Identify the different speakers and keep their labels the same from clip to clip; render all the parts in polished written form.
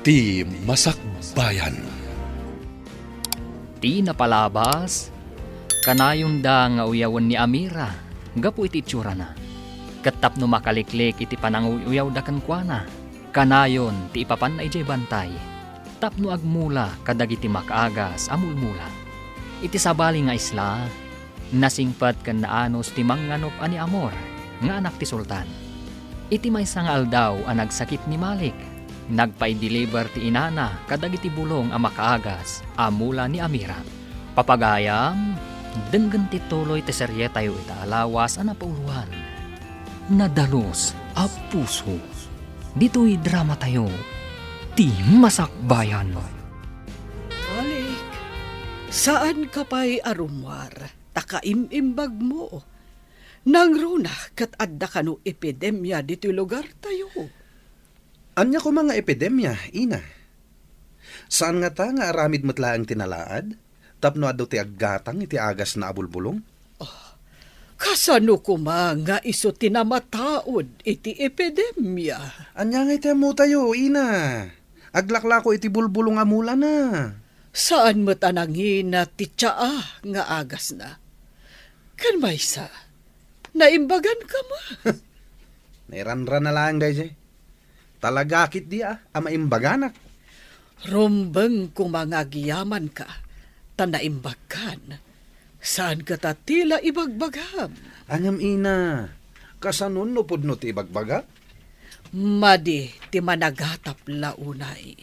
Speaker 1: Ti Masakbayan.
Speaker 2: Ti napalabas, kanayon da nga uyawan ni Amira, gapu iti itsura na. Katap no makaliklik iti pananguyaw da kankwana, kanayon ti ipapan na ijay bantay. Tapno agmula kadag iti makaagas amulmula. Iti sabali nga isla, nasingpat kan naanos ti manganop ani Amor, nga anak ti Sultan. Iti maysa nga aldaw ang nagsakit ni Malik. Nagpa-deliver ti inana kadag iti bulong ang makaagas amula ni Amira. Papagayam, denggan ti tuloy ti serye tayo itaalawas ang napauluan. Nadalos a puso. Dito'y drama tayo. Ti Masakbayan.
Speaker 3: Malik, saan ka pa'y arumwar? Takaimimbag mo. Nang runa kat adda kanu epidemya dito'y lugar tayo.
Speaker 4: Anya ko mga epidemya, ina. Saan nga ta nga aramid matlaang tinalaad? Tapno ado ti aggatang iti agas na abulbulong?
Speaker 3: Kasano ko nga iso tinamataod iti epidemya?
Speaker 4: Anya nga iti mo tayo, ina. Aglaklako iti bulbulong amula na.
Speaker 3: Saan mo tanangin na ti tsaa nga agas na? Kan maysa, naimbagan ka mo.
Speaker 4: Nairanran na lang, dayjay. Talagakit di ama imbaganak.
Speaker 3: Rumbeng kung mga giyaman ka, tanaimbagkan. Saan ka tatila ibagbagam?
Speaker 4: Angam ina, kasanon no pudno ti ibagbaga?
Speaker 3: Madi ti managatap launay.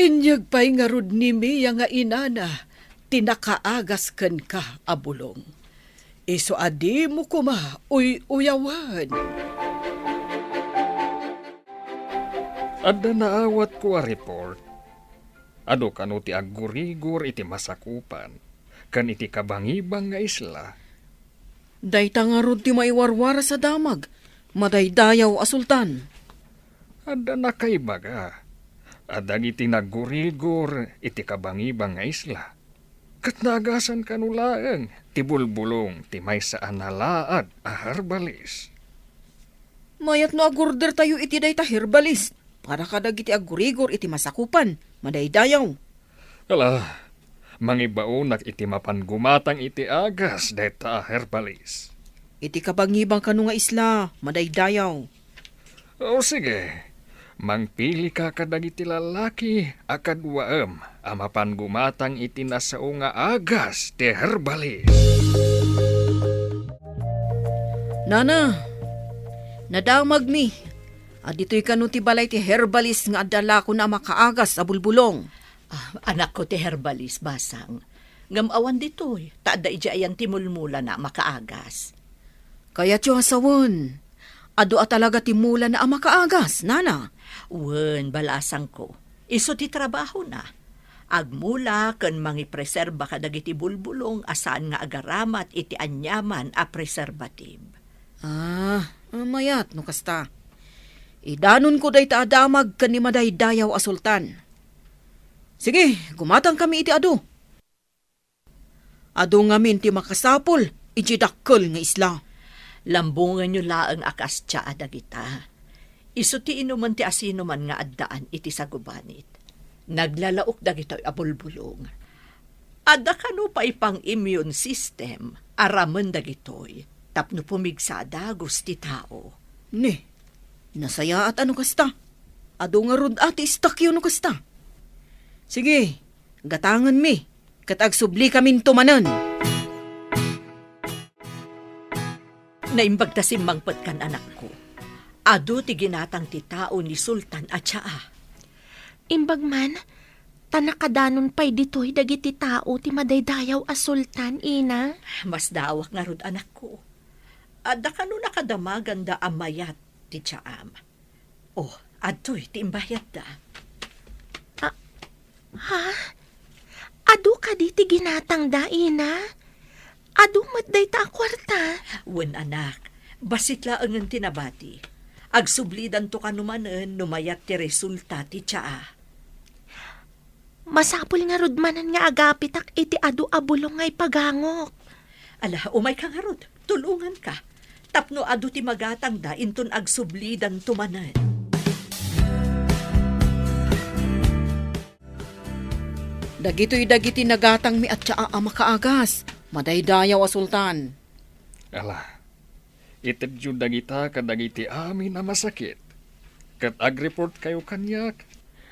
Speaker 3: Inyag pa'y nga rod ni Mia nga inana, tinakaagas ken ka abulong. Iso adi mo kuma, uyawan.
Speaker 2: Adda naawat ko a report. Ado kano ti aggurigur iti masakupan, kan iti kabangibang nga isla.
Speaker 5: Dayta nga rod ti maiwarwara sa damag, madaydayaw a sultan.
Speaker 2: Adda na kay baga. Adang iti naggurigur iti kabangibang nga isla. Kat nagasan kanulaang ti bulbulong ti may saan nalaad a herbalis.
Speaker 5: Mayat no agurder tayo iti dayta herbalist. Para kadag iti agurigor iti masakupan, madaydayaw.
Speaker 2: Ala, mangibaunak iti mapangumatang iti agas deta herbalis.
Speaker 5: Iti kabangibang kanu nga isla, madaydayaw.
Speaker 2: O sige, mangpili ka kadag iti lalaki akadwaem a mapangumatang iti nasao nga agas ti herbalis.
Speaker 5: Nana, nadamag mi. Dito'y kanu ti balay ti herbalis nga adala ko na makaagas sa bulbulong.
Speaker 6: Anak ko ti herbalis, basang. Ngamawan dito'y, taada ijayan ti mulmula na makaagas.
Speaker 5: Kaya tiyo hasawon, ado talaga ti mula na makaagas, nana.
Speaker 6: Wen, balasang ko. Iso ti trabaho na. Agmula ken mangipreserba kadag iti bulbulong asaan nga agaramat iti anyaman a preservative.
Speaker 5: Mayat no kasta. Idanon ko day taadamag kan ni madaydayaw a sultan. Sige, gumatang kami iti ado. Ado ngamin ti makasapol, iti dakkel nga isla.
Speaker 6: Lambungan nyo laang akas tsa adagita. Iso ti inuman ti asino man nga addaan iti sagubanit. Naglalaok dagito'y abulbulong. Adda kanu pa ipang immune system, araman dagito'y, tapno pumigsada gusti tao.
Speaker 5: Ne, nasaya at ano kasta? Ado nga rod ati istakyo no kasta. Sige, gatangan mi, katag subli kamin tumanan.
Speaker 6: Naimbag ta simmangpet kan anak ko. Ado ti ginatang ti tao ni Sultan at siya.
Speaker 7: Imbag man, tanakadanon pa'y dito'y dagiti tao ti madaydayaw a sultan, ina.
Speaker 6: Mas dawak nga rod anak ko. Adda kanu nakadamagan da amayat ti tsaam. Oh, adto'y ti imbayat da.
Speaker 7: Ha? Adu ka di ti ginatang da, ina? Adu matday ta kwarta?
Speaker 6: Wen anak, basit laangan tinabati. Agsublidan to kanumanen numayat ti resulta ti tsaa.
Speaker 7: Masapul nga rudmanan nga agapitak iti adu abulong ngay pagangok.
Speaker 6: Ala, umay ka nga rod, tulungan ka. Tapno adu ti magatang da inton agsublidan tumanan.
Speaker 5: Dagitoy-dagiti nagatang mi at tsaa ang makaagas. Madaydayaw a sultan.
Speaker 2: Ala, itadyo dagita kadagiti amin na masakit. Kat ag-report kayo kanyak,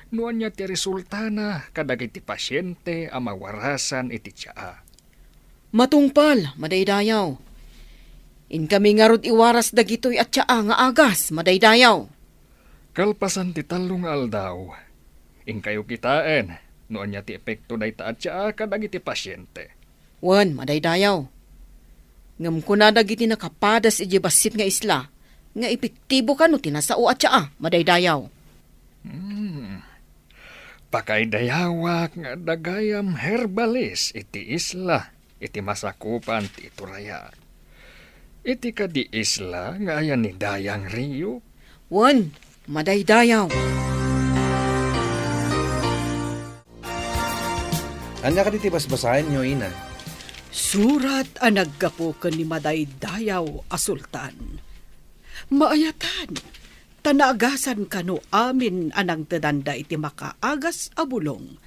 Speaker 2: nuan niya ti resulta na kadagiti pasyente ang mawarasan iti tsaa.
Speaker 5: Matungpal, madaydayaw. In kami nga rod iwaras dagitoy at tsaa nga agas, madaydayaw.
Speaker 2: Kalpasan ti talong aldaw, in kayo kitaan, nuan niya ti epekto day ta at tsaa kadagiti pasyente.
Speaker 5: Wan, madaydayaw. Ngam ko na dagiti nakapadas iti basit nga isla, nga epektibo ka no tinasao at tsaa, madaydayaw.
Speaker 2: Pakaidayawak nga dagayam herbalis iti isla, iti masakupan ti Turaya. Iti kadi isla nga ayan ni Dayang Rio.
Speaker 5: Wan, madaydayaw.
Speaker 4: Anya ka diti basbasahin nyo, ina.
Speaker 3: Surat ang naggapukan ni Madaydayaw a sultan. Maayatan, tanagasan kano amin anang tadanda iti makaagas a bulong.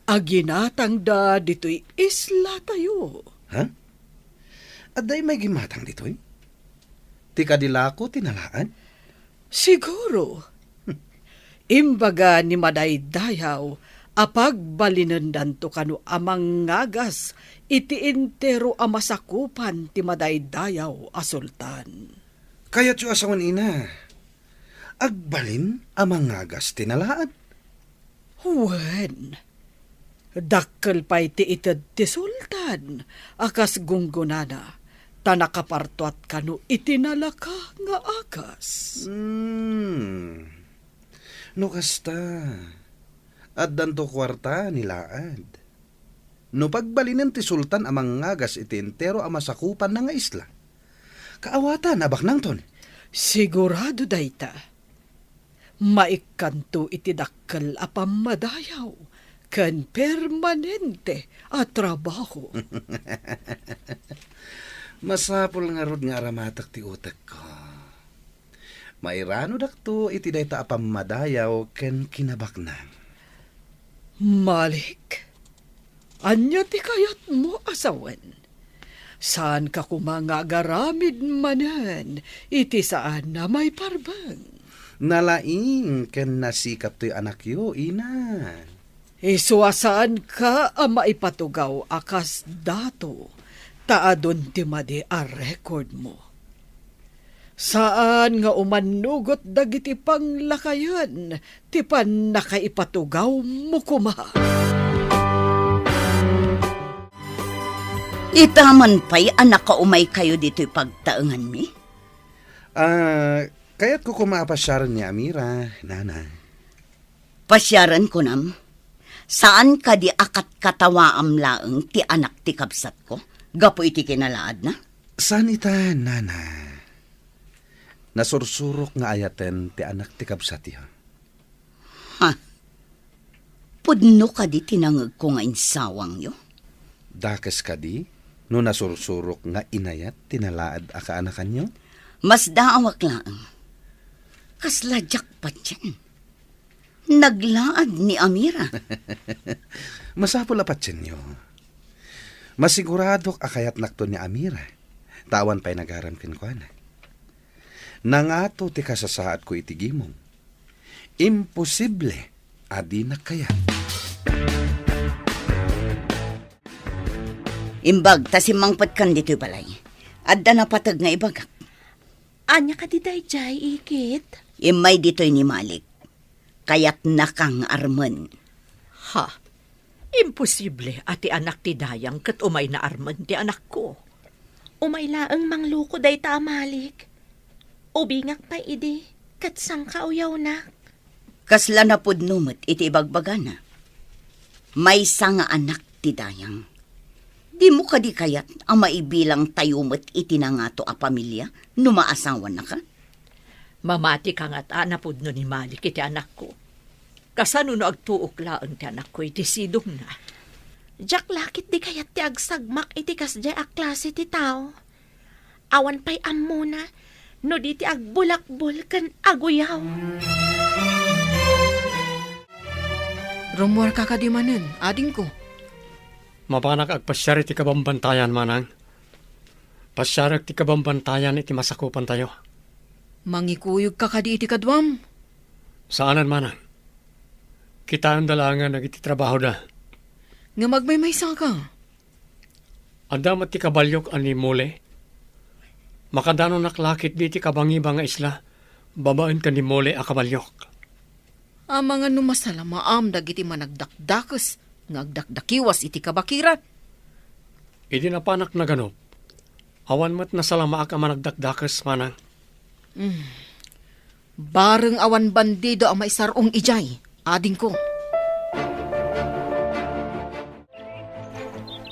Speaker 3: Aginatang da dito'y isla tayo.
Speaker 4: Ha? Aday may gimatang dito'y? Ti kadilako tinalaan?
Speaker 3: Siguro. Imbaga ni Madaydayaw, apag balinandan to kano amang ngagas, iti intero a masakupan ti Madaydayaw a sultan.
Speaker 4: Kaya't yu asawan, ina. Agbalin amang ngagas tinalaan.
Speaker 3: Wen, dakkel pa'y ti ited ti sultan, akas gunggunana, tanakapartuat kano itinalaka nga agas.
Speaker 4: No kasta. At danto kwarta nilaad. No pagbalinan ti sultan amang ngagas iti entero a masakupan na nga isla. Kaawatan abak nang ton.
Speaker 3: Sigurado dayta, maikanto iti dakkel a pamadayaw, ken permanente a trabaho.
Speaker 4: Masapol nga rod nga aramatak ti utek ko. Mairano dakto iti dayta a pamadayaw ken kinabaknang.
Speaker 3: Malik, anya ti kayat mo asawen? Saan ka kumangagaramid manan, iti saan na may parbang?
Speaker 4: Nalaing ken nasikap to'y anak yo, ina.
Speaker 3: Isuasaan ka ang maipatugaw akas dato, taadon ti madi a record mo. Saan nga umanugot dagiti panglakayan, ti pan nakaipatugaw mo kuma.
Speaker 8: Itaman pa'y anak ka umay kayo dito'y pagtaengan mi?
Speaker 4: Kaya't ko kumapasyaran ni Amira, nana.
Speaker 8: Pasyaran ko nam. Saan ka di akat katawaam laeng ti anak ti kabsat ko? Gapo iti kinalaad na?
Speaker 4: Saan ita, nana? Nasursurok nga ayaten ti anak ti kabsat yo.
Speaker 8: Ha? Pudno ka di tinangag ko nga insawang yo?
Speaker 4: Dakes ka di? No nasursurok nga inayat tinalaad a kaanakan nyo?
Speaker 8: Mas daawak laeng. Kasladyak pa dyan. Naglaad ni Amira.
Speaker 4: Masapol apat nyo. Masiguradok akayat nakto ni Amira. Tawan pa'y nagaram kinkwana. Nangato ti kasasaad ko itigimong. Imposible adi na kaya.
Speaker 8: Imbag, tasimangpat kan dito'y balay. Adda na patag nga ibagak.
Speaker 7: Anya ka di dayjay, ikit?
Speaker 8: Imay dito'y ni Malik. Kaya't nakang armen.
Speaker 6: Ha? Imposible ati anak ti Dayang kat umay na arman ti anak ko.
Speaker 7: Umay laeng mangluko day ta Malik. Ubingak pa idi, kat sang kauyaw na.
Speaker 8: Kasla na pudnumot iti ibagbagana. May nga anak ti Dayang. Di mo ka di kayat ang maibilang tayumot iti na nga to a pamilya no maasawan na ka?
Speaker 6: Mamati ka nga't anapod no ni Malik iti anak ko. Kasano no agtuok laang ti anak ko iti sidong na.
Speaker 7: Jak lakit di kayat ti agsagmak iti kasjay a klase ti tao. Awan pa'y amuna, no di ti agbulakbul kan aguyaw.
Speaker 5: Rumuar ka kadimanan, ading ko.
Speaker 9: Mapanak agpasyar iti kabambantayan manang. Pasyar iti kabambantayan iti masakupan tayo.
Speaker 5: Mangikuyog ka kadi iti kadwam.
Speaker 9: Saanan manang? Kita ang dalangan iti trabaho da.
Speaker 5: Nga magmaymaysa ka.
Speaker 9: Adam at ti kabalyok ani mole. Makadano naklakit di ti kabangiba nga isla. Babaen ka ni mole a kabalyok.
Speaker 5: Ang mga numasala maam dagiti managdakdakas. Ngagdakdakiwas iti kabakiran.
Speaker 9: Idi na panak na ganop. Awan mat na salama ka managdakdakas manang.
Speaker 5: Bareng awan bandido ang maisarong ijay. Ading ko.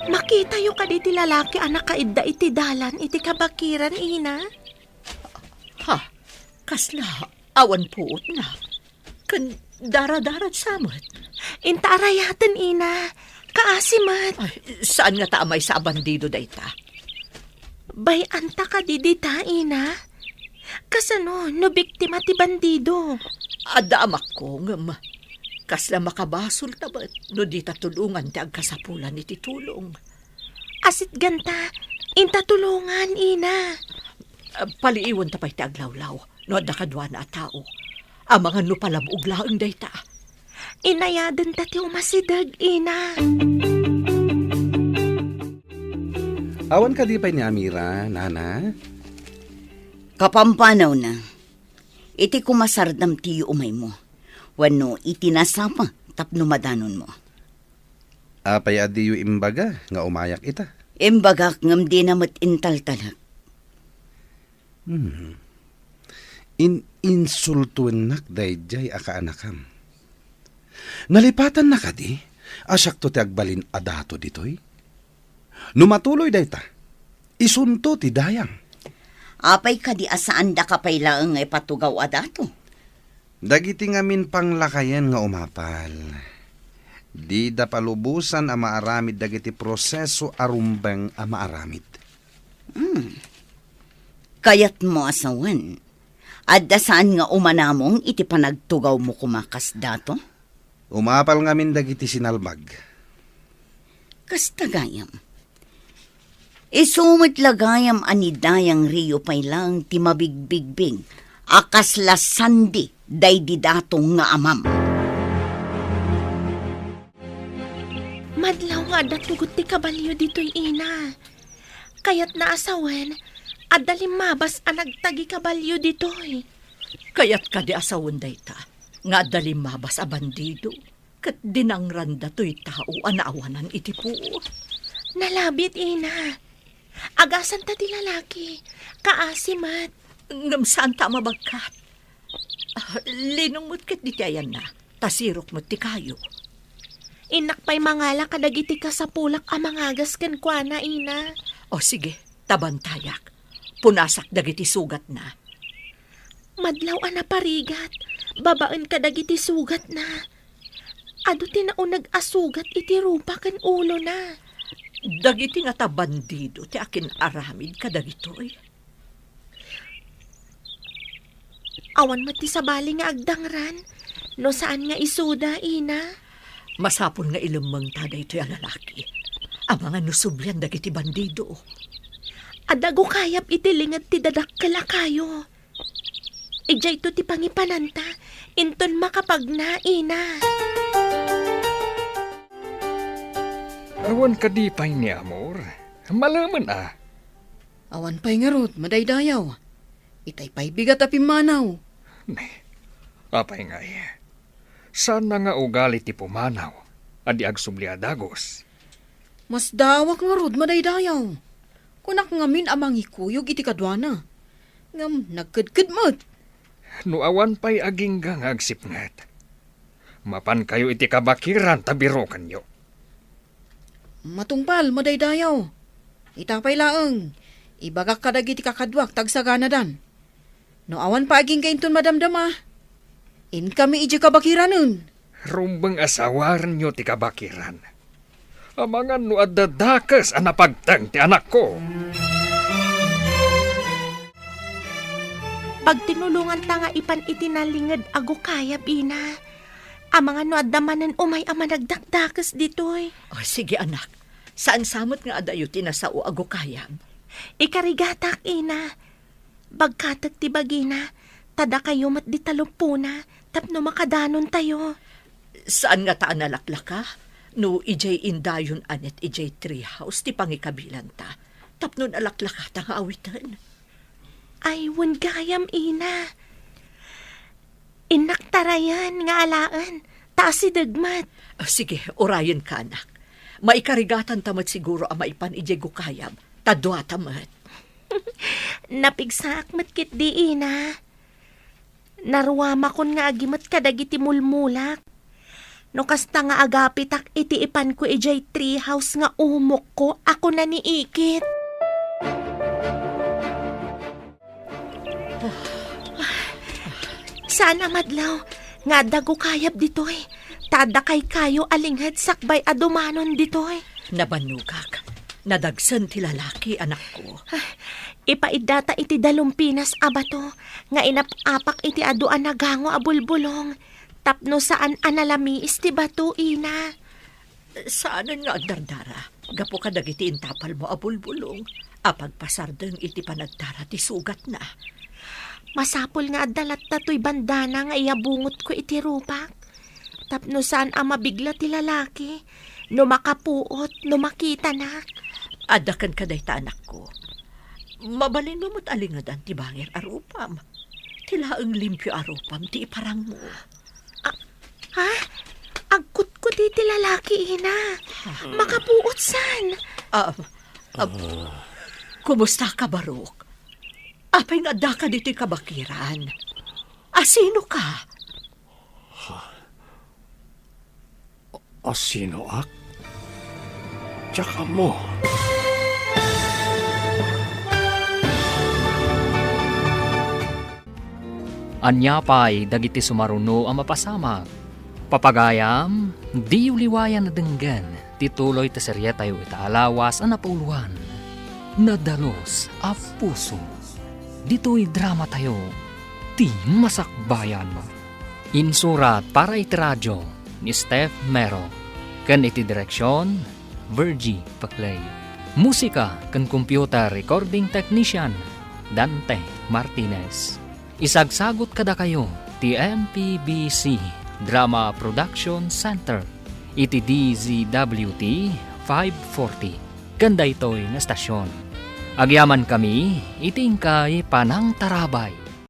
Speaker 7: Makita yung kaditi lalaki anak kaidda iti dalan iti kabakiran, ina.
Speaker 6: Ha, kasla, awan puot na. Kan daradarat samot.
Speaker 7: Inta arayatan, ina. Kaasimat.
Speaker 6: Ay, saan nga taamay sa bandido dayta?
Speaker 7: Bay anta ka didita, ina. Kasano, no biktima ti bandido.
Speaker 6: Adamak ko ngam. Kasla makabasol tabat no di tatulungan ti agkasapulan iti tulong.
Speaker 7: Asit ganta, inta tulungan, ina.
Speaker 6: Paliiwan tapay ti aglawlaw no adda kadwa na tao. Ang mga nupalabog laang dayta.
Speaker 7: Inayadan ta ti umasidag, ina.
Speaker 4: Awan ka di pa ni Amira, nana?
Speaker 8: Kapampanaw na. Iti kumasardam ti umay mo. Wano iti nasapa tapno madanon mo.
Speaker 4: Apay adiyo imbaga nga umayak ita.
Speaker 8: Imbagak ngam di namat intaltalak.
Speaker 4: Insultuan nak dayjay aka anakam. Nalipatan na kadi, asak to ti agbalin adato ditoy. Numatuloy dayta, isunto ti dayang.
Speaker 8: Apay ka di asaan da kapay laang ay patugaw adato.
Speaker 4: Dagiti ngamin panglakayan nga umapal. Di da palubusan a maaramid dagiti proseso arumbeng a maaramid.
Speaker 8: Kayat mo asawan. Adda saan nga umanamong iti panagtugaw mo kumakas dato?
Speaker 4: Umapal ngamin dagiti sinalbag.
Speaker 8: Kastagayam. Isumit lagayam anidayang riyo pay lang ti mabigbigbig. Akas lasandi day di datong nga amam.
Speaker 7: Madlaw nga datugot ti kabalyo dito'y ina. Kayat naasawen, at dalimabas ang nagtagi kabalyo dito'y.
Speaker 6: Kayat ka di asawon dayta. Nga dalimabas a bandido. Kat dinangranda to'y tao anaawanan iti po.
Speaker 7: Nalabit, ina. Agasan ta ti lalaki. Kaasimat.
Speaker 6: Ngam saan ta mabagkat? Linong mo't kat di tiyan na. Tasirok mo't ti kayo.
Speaker 7: Inakpay mangala kadagiti ka sa pulak amangagas ken kuana, ina.
Speaker 6: O sige, tabantayak. Punasak dagiti sugat na.
Speaker 7: Madlaw ana parigat. Babaan kadagiti sugat na. Ado tinaunag asugat iti rupa ken ulo na.
Speaker 6: Dagiti nga ta bandido ti akin aramid kadagitoy.
Speaker 7: Awan mati sa bali nga agdangran. No saan nga isuda, ina?
Speaker 6: Masapon nga ilumang taday ito'y lalaki. Ang mga nusublian dagiti bandido.
Speaker 7: Adago kayap itilingad ti dadakkala kayo. Ijay to ti pangipananta. Inton makapag na, ina.
Speaker 2: Awan ka di pa'y ni Amor. Malaman
Speaker 5: Awan pa'y nga rod, madaydayaw. Itay pa'y bigat a pimanaw.
Speaker 2: Apay nga sana nga ugali ti pumanaw. Adi agsubli adagos.
Speaker 5: Mas dawak nga rod, madaydayaw. Kunak ngamin amang ikuyog iti kadwana. Ngam nagkadkad mo't.
Speaker 2: No awan pa'y aging nga agsipngat. Mapan kayo iti kabakiran tabiro kanyo.
Speaker 5: Matungpal, madaydayaw. Itapay laeng. Ibagak kadag iti kakadwak tagsagana dan. No awan pa aging kainton madamdama. In kami iji kabakiranon.
Speaker 2: Rumbang asawaran nyo ti kabakiran. Amangan no adadakas ang napagtang ti anak ko.
Speaker 7: Pag tinulungan ta nga ipan itinalingad ago kayap, ina. Ang mga no adamanan umay ama nagdakdakas ditoy.
Speaker 6: O sige anak, Saan samot nga adayo tinasao ago kayam?
Speaker 7: Ikarigatak, ina. Bagkatag ti bagina, tada kayo mat di talumpuna, tapno makadanon tayo.
Speaker 6: Saan nga taan nalaklaka? No, ijay indayon anet ijay treehouse ti pangikabilan ta. Tapnon alaklaka ta nga awitan.
Speaker 7: Ay, wan gayam, ina. Inaktarayan nga alaan, taas si dagmat.
Speaker 6: Sige, orayan ka, anak. Maikarigatan tamat siguro ang maipan ijay gukayam. Tadwa tamat.
Speaker 7: Napigsak matkit di, ina. Naruwama kon nga agimat kadagiti mulmulak. No kasta nga agapitak iti ipan ko ijay treehouse nga umok ko, ako na niikit. Sana madlaw, nga dago kayab ditoy. Tada kay kayo alinghed sakbay adumanon ditoy.
Speaker 6: Nabanugak. Nadagsan ti lalaki, anak ko.
Speaker 7: Ipaidata iti dalumpinas abato, nga inapapak iti aduan nagango abulbulong. Tapno saan analami isti bato, ina.
Speaker 6: Saanan nga agdardara? Gapo ka dagiti intapal mo abulbulong. Apagpasardeng iti panagdara ti sugat na.
Speaker 7: Masapol nga adalat tato'y bandana nga iabungot ko iti rupak. Tapno saan ang mabigla ti lalaki, no makapuot, no makita na.
Speaker 6: Adakan ka day ta, anak ko. Mabalin mo mo't alingadan ti bangir arupam. Tilaang limpyo arupam ti iparang mo.
Speaker 7: Ha? Agkut ko ti lalaki, ina. Makapuot san?
Speaker 6: Kumusta ka, Barok? Apay nga da ka dito'y kabakiran. Sino ka?
Speaker 9: Sino ak? Tsaka mo.
Speaker 2: Anya pa'y dagiti sumaruno ang mapasama. Papagayam, di uliwayan na denggan, tituloy ta serye tayo itaalawas ang napuluan. Nadalos a puso. Dito'y drama tayo, ti masakbayan. Insurat para iti radyo ni Steph Mero. Kan iti direksyon, Virgie Paclay. Musika kan computer recording technician, Dante Martinez. Isagsagot kada kayo, ti MPBC Drama Production Center. Iti DZWT 540. Ganda ito'y na stasyon. Agyaman kami, iting kay Panang Tarabay.